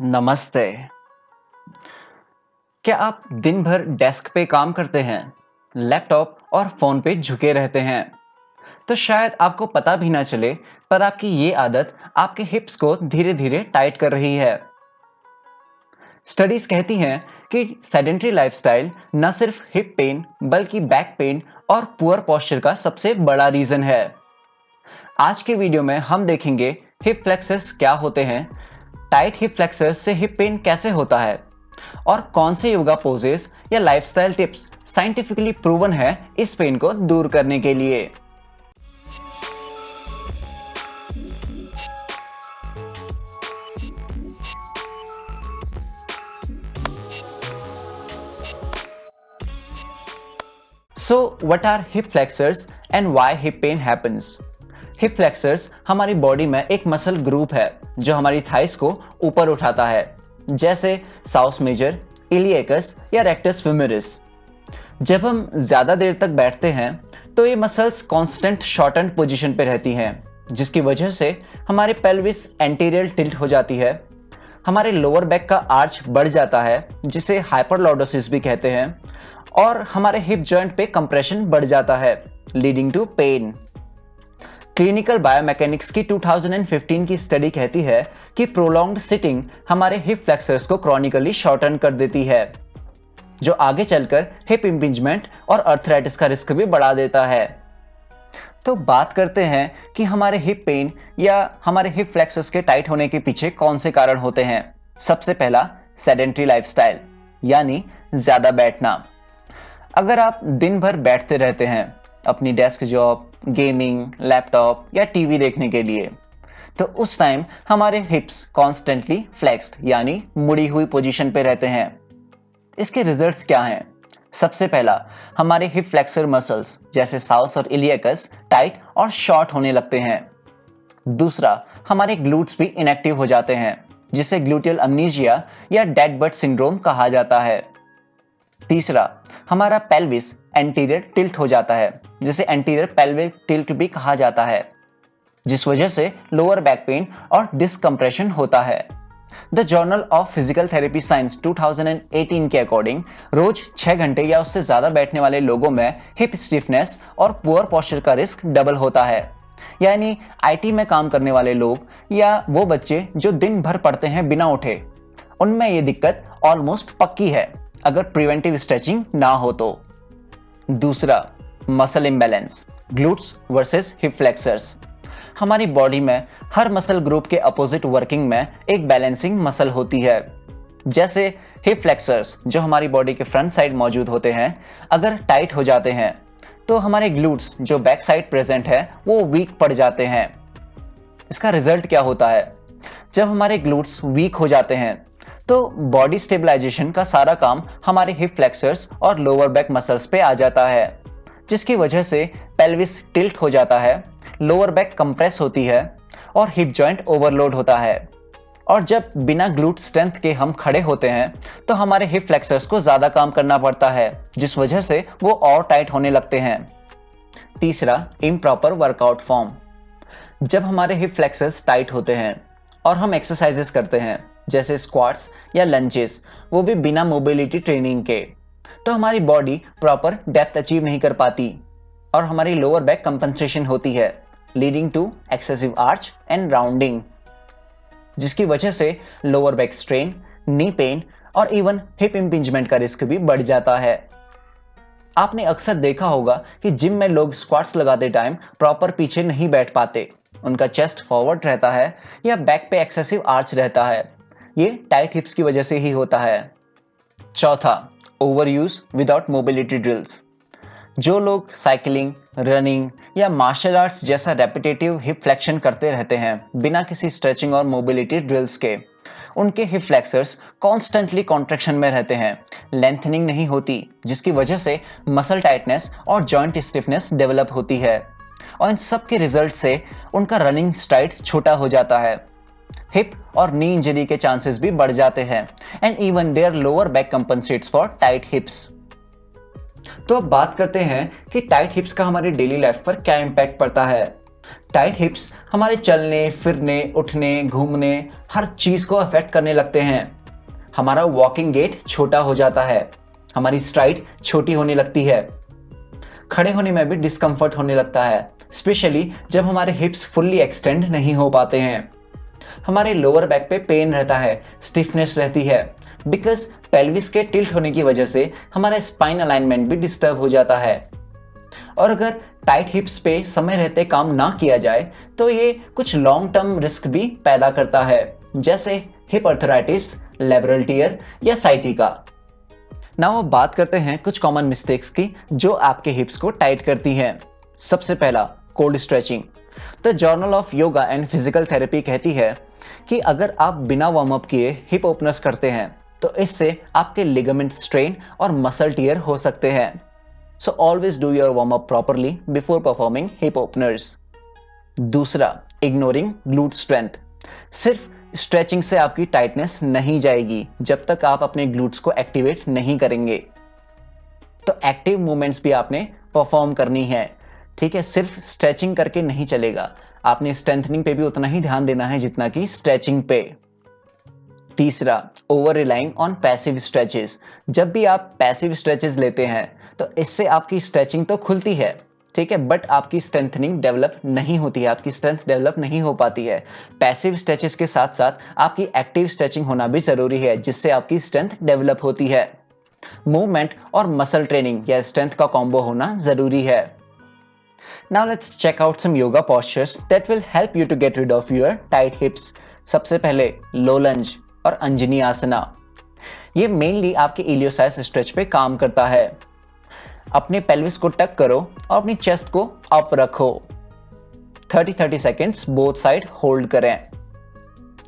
नमस्ते। क्या आप दिन भर डेस्क पे काम करते हैं, लैपटॉप और फोन पे झुके रहते हैं? तो शायद आपको पता भी ना चले, पर आपकी ये आदत आपके हिप्स को धीरे-धीरे टाइट कर रही है। स्टडीज कहती हैं कि सेडेंटरी लाइफस्टाइल न सिर्फ हिप पेन, बल्कि बैक पेन और पुअर पोस्चर का सबसे बड़ा रीजन है। आज के वीडियो में हम देखेंगे हिप फ्लेक्सर्स क्या होते हैं, टाइट हिप फ्लेक्सर्स से हिप पेन कैसे होता है और कौन से योगा पोजेस या लाइफस्टाइल टिप्स साइंटिफिकली प्रूवन है इस पेन को दूर करने के लिए। So what are hip flexors and why hip pain happens? Hip flexors हमारी बॉडी में एक मसल ग्रुप है जो हमारी थाइस को ऊपर उठाता है, जैसे साउस मेजर, इलियकस या रेक्टस फेमोरिस। जब हम ज्यादा देर तक बैठते हैं तो ये मसल्स कांस्टेंट शॉर्टन पोजीशन पे रहती हैं, जिसकी वजह से हमारे पेल्विस एंटीरियर टिल्ट हो जाती है, हमारे लोअर बैक का आर्च बढ़ जाता है जिसे हाइपरलॉर्डोसिस भी कहते हैं, और हमारे हिप जॉइंट पे कंप्रेशन बढ़ जाता है, leading to pain. Clinical biomechanics की 2015 की स्टडी कहती है कि प्रोलॉन्ग्ड सिटिंग हमारे हिप फ्लेक्सर्स को क्रॉनिकली शॉर्टन कर देती है, जो आगे चलकर हिप इम्पिंजमेंट और अर्थराइटिस का रिस्क भी बढ़ा देता है। तो बात करते हैं कि हमारे हिप पेन या हमारे हिप फ्लेक्सर्स के टाइट होने के पीछे कौन से कारण होते हैं। सबसे पहला, सेडेंटरी लाइफस्टाइल, यानी ज्यादा बैठना। अगर आप दिन भर बैठते रहते हैं अपनी डेस्क जॉब, गेमिंग, लैपटॉप या टीवी देखने के लिए, तो उस टाइम हमारे हिप्स कॉन्स्टेंटली फ्लेक्स्ड यानी मुड़ी हुई पोजीशन पे रहते हैं। इसके रिजल्ट्स क्या हैं? सबसे पहला, हमारे हिप फ्लेक्सर मसल्स जैसे साउस और इलियकस टाइट और शॉर्ट होने लगते हैं। दूसरा, हमारे ग्लूट्स भी इनएक्टिव हो जाते हैं, जिसे ग्लूटियल अमनीजिया या डेड बर्ड सिंड्रोम कहा जाता है। तीसरा, हमारा पेल्विस एंटीरियर टिल्ट हो जाता है, जिसे एंटीरियर पेल्विक टिल्ट भी कहा जाता है, जिस वजह से लोअर बैक पेन और डिस्कम्प्रेशन होता है। The journal of physical therapy science 2018 के अकॉर्डिंग रोज 6 घंटे या उससे ज्यादा बैठने वाले लोगों में हिप स्टिफनेस और पुअर पोस्चर का रिस्क डबल होता है। यानी आईटी में काम करने वाले लोग या वो बच्चे जो दिन भर पढ़ते हैं बिना उठे, उनमें ये दिक्कत ऑलमोस्ट पक्की है अगर प्रिवेंटिव स्ट्रेचिंग ना हो तो। दूसरा, muscle imbalance, glutes versus hip flexors. हमारी बॉडी में हर मसल ग्रुप के अपोजिट वर्किंग में एक बैलेंसिंग मसल होती है। जैसे हिप फ्लेक्सर्स जो हमारी बॉडी के फ्रंट साइड मौजूद होते हैं, अगर टाइट हो जाते हैं तो हमारे ग्लूट्स जो बैक साइड प्रेजेंट है वो वीक पड़ जाते हैं। इसका रिजल्ट क्या होता है? जब हमारे ग्लूट्स वीक हो जाते हैं तो बॉडी स्टेबलाइजेशन का सारा काम हमारे हिप फ्लेक्सर्स और लोअर बैक मसल्स पे आ जाता है, जिसकी वजह से पेल्विस टिल्ट हो जाता है, लोअर बैक कंप्रेस होती है और हिप जॉइंट ओवरलोड होता है। और जब बिना ग्लूट स्ट्रेंथ के हम खड़े होते हैं तो हमारे हिप फ्लेक्सर्स को ज्यादा काम करना पड़ता है, जिस वजह से वो और टाइट होने लगते हैं। तीसरा, इम्प्रॉपर वर्कआउट फॉर्म। जब हमारे हिप फ्लेक्सर्स टाइट होते हैं और हम एक्सरसाइजेस करते हैं जैसे स्क्वाट्स या लंजेस, वो भी बिना मोबिलिटी ट्रेनिंग के, तो हमारी बॉडी प्रॉपर डेप्थ अचीव नहीं कर पाती और हमारी लोअर बैक कंपनसेशन होती है, leading to excessive arch and rounding, जिसकी वजह से lower back strain, knee pain और इवन हिप इम्पिंजमेंट का रिस्क भी बढ़ जाता है। आपने अक्सर देखा होगा कि जिम में लोग स्क्वाट्स लगाते टाइम प्रॉपर पीछे नहीं बैठ पाते, उनका चेस्ट फॉरवर्ड रहता है या बैक पे एक्सेसिव आर्च रहता है। ये टाइट हिप्स की वजह से ही होता है। चौथा, over use without mobility drills. जो लोग साइकिलिंग, रनिंग या मार्शल आर्ट्स जैसा रेपिटेटिव हिप फ्लेक्शन करते रहते हैं बिना किसी स्ट्रेचिंग और मोबिलिटी ड्रिल्स के, उनके हिप फ्लेक्सर्स कॉन्स्टेंटली कॉन्ट्रैक्शन में रहते हैं, लेंथनिंग नहीं होती, जिसकी वजह से मसल टाइटनेस और जॉइंट स्टिफनेस डेवलप होती है। और इन सब के रिजल्ट से उनका रनिंग स्ट्राइड छोटा हो जाता है, हिप और नी इंजरी के चांसेस भी बढ़ जाते हैं, and even their lower back compensates for tight hips. तो अब बात करते हैं कि टाइट हिप्स का हमारी डेली लाइफ पर क्या इम्पैक्ट पड़ता है। टाइट हिप्स हमारे चलने, फिरने, उठने, घूमने हर चीज को अफेक्ट करने लगते हैं। हमारा वॉकिंग गेट छोटा हो जाता है, हमारी स्ट्राइड छोटी होने लगती है, खड़े होने में भी डिस्कम्फर्ट होने लगता है, स्पेशली जब हमारे हिप्स फुल्ली एक्सटेंड नहीं हो पाते हैं। हमारे लोअर बैक पे पेन रहता है, स्टिफनेस रहती है, बिकॉज पेल्विस के टिल्ट होने की वजह से हमारा स्पाइन अलाइनमेंट भी डिस्टर्ब हो जाता है। और अगर टाइट हिप्स पे समय रहते काम ना किया जाए तो ये कुछ लॉन्ग टर्म रिस्क भी पैदा करता है, जैसे हिप अर्थराइटिस, लेबरल टियर या साइटिका। नाउ अब बात करते हैं कुछ कॉमन मिस्टेक्स की जो आपके हिप्स को टाइट करती हैं। सबसे पहला, cold stretching. The journal of yoga and physical therapy कहती है कि अगर आप बिना वार्म अप किए हिप ओपनर्स करते हैं तो इससे आपके लिगामेंट स्ट्रेन और मसल टियर हो सकते हैं। So always do your warm up properly before performing hip openers. दूसरा, इग्नोरिंग ग्लूट स्ट्रेंथ। सिर्फ स्ट्रेचिंग से आपकी टाइटनेस नहीं जाएगी जब तक आप अपने ग्लूट्स को एक्टिवेट नहीं करेंगे। तो एक्टिव मूवमेंट्स भी आपने परफॉर्म करनी है, ठीक है। सिर्फ स्ट्रेचिंग करके नहीं चलेगा, आपने स्ट्रेंथनिंग पे भी उतना ही ध्यान देना है जितना कि स्ट्रेचिंग पे। तीसरा, over relying on passive stretches. जब भी आप पैसिव स्ट्रेचेस लेते हैं तो इससे आपकी स्ट्रेचिंग तो खुलती है, ठीक है, बट आपकी स्ट्रेंथनिंग डेवलप नहीं होती है, आपकी स्ट्रेंथ डेवलप नहीं हो पाती है। पैसिव स्ट्रेचेस के साथ साथ आपकी एक्टिव स्ट्रेचिंग होना भी जरूरी है, जिससे आपकी स्ट्रेंथ डेवलप होती है। मूवमेंट और मसल ट्रेनिंग या स्ट्रेंथ का कॉम्बो होना जरूरी है। Now let's check out some yoga postures that will help you to get rid of your tight hips. सबसे पहले लो लंज और अंजनी आसना। ये मेनली आपके इलियोसाइस स्ट्रेच पे काम करता है। अपने पेल्विस को टक करो और अपनी चेस्ट को अप रखो। 30-30 सेकेंड्स बोथ साइड होल्ड करें।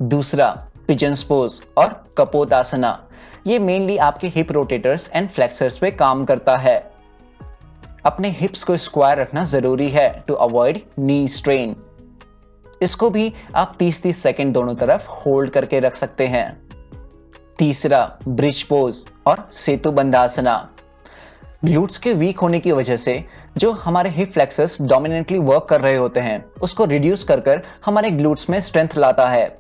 दूसरा, पिजन्स पोज और कपोतासना। ये मेनली आपके हिप रोटेटर्स एंड फ्लेक्सर्स पे काम करता है। अपने हिप्स को स्क्वायर रखना जरूरी है टू अवॉइड नी स्ट्रेन। इसको भी आप 30-30 सेकेंड दोनों तरफ होल्ड करके रख सकते हैं। तीसरा, ब्रिज पोज और सेतु बंधासना। ग्लूट्स के वीक होने की वजह से जो हमारे हिप फ्लेक्सर्स डोमिनेंटली वर्क कर रहे होते हैं उसको रिड्यूस कर हमारे ग्लूट्स में स्ट्रेंथ लाता है।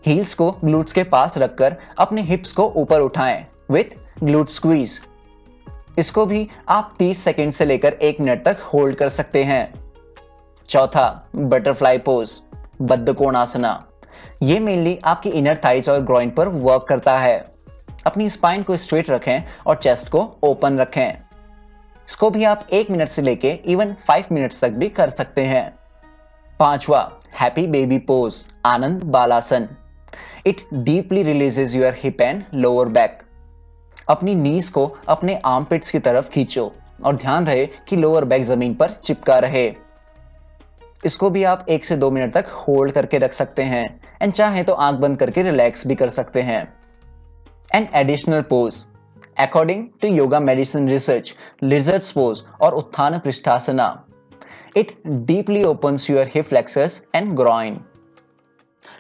हील्स को ग्लूट्स के पास रखकर अपने हिप्स को ऊपर उठाएं विथ ग्लूट स्क्वीज। इसको भी आप 30 सेकेंड से लेकर 1 मिनट तक होल्ड कर सकते हैं। चौथा, बटरफ्लाई पोज, बद्धकोणासना। ये मेनली आपकी इनर थाइज और ग्रॉइन पर वर्क करता है। अपनी स्पाइन को स्ट्रेट रखें और चेस्ट को ओपन रखें। इसको भी आप 1 मिनट से लेके इवन 5 मिनट्स तक भी कर सकते हैं। पांचवा, happy baby pose, Ananda Balasana. It deeply releases your hip and lower back. अपनी नीज को अपने आर्मपिट्स की तरफ खींचो और ध्यान रहे कि लोअर बैक जमीन पर चिपका रहे। इसको भी आप 1 से 2 मिनट तक होल्ड करके रख सकते हैं एंड चाहे तो आंख बंद करके रिलैक्स भी कर सकते हैं। An additional pose, according to yoga medicine research, lizards pose और Utthan Prishthasana, it deeply opens your hip flexors and groin.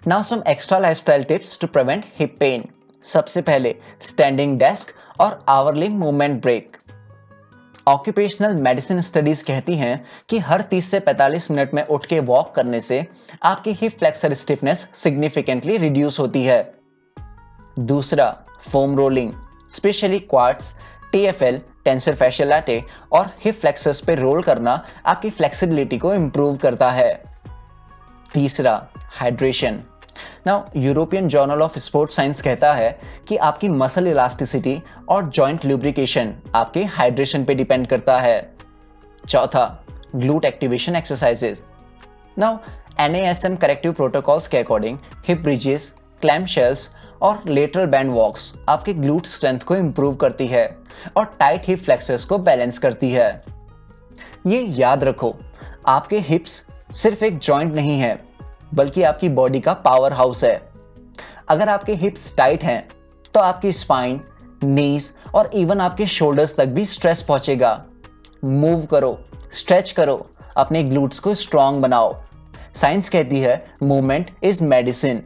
Now some extra lifestyle tips to prevent hip pain. सबसे पहले, स्टैंडिंग डेस्क और hourly movement break. Occupational medicine studies कहती हैं कि हर 30 से 45 minute में उठ के वॉक करने से आपकी hip flexor stiffness significantly reduce होती है। दूसरा, foam rolling, specially quads, TFL, tensor fasciae latae और हिप फ्लेक्सर्स पे रोल करना आपकी फ्लेक्सिबिलिटी को इंप्रूव करता है। तीसरा, hydration. Now European journal of sports science कहता है कि आपकी मसल इलास्टिसिटी और जॉइंट ल्यूब्रिकेशन आपके हाइड्रेशन पे डिपेंड करता है। चौथा, glute activation exercises. Now NASM corrective protocols के according hip bridges, clam shells और लेटरल बैंड वॉक्स आपके ग्लूट स्ट्रेंथ को इंप्रूव करती है और टाइट हिप फ्लेक्सर्स को बैलेंस करती है। ये याद रखो, आपके हिप्स सिर्फ एक जॉइंट नहीं है बल्कि आपकी बॉडी का पावर हाउस है। अगर आपके हिप्स टाइट हैं तो आपकी स्पाइन, नीज और इवन आपके शोल्डर्स तक भी स्ट्रेस पहुंचेगा। मूव करो, स्ट्रेच करो, अपने ग्लूट्स को स्ट्रांग बनाओ। साइंस कहती है मूवमेंट इज मेडिसिन।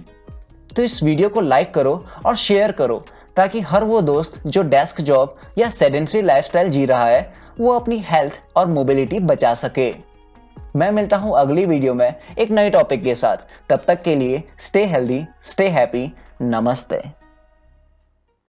तो इस वीडियो को लाइक करो और शेयर करो ताकि हर वो दोस्त जो डेस्क जॉब या सेडेंटरी लाइफस्टाइल जी रहा है वो अपनी हेल्थ और मोबिलिटी बचा सके। मैं मिलता हूँ अगली वीडियो में एक नए टॉपिक के साथ। तब तक के लिए स्टे हेल्दी, स्टे हैप्पी। नमस्ते।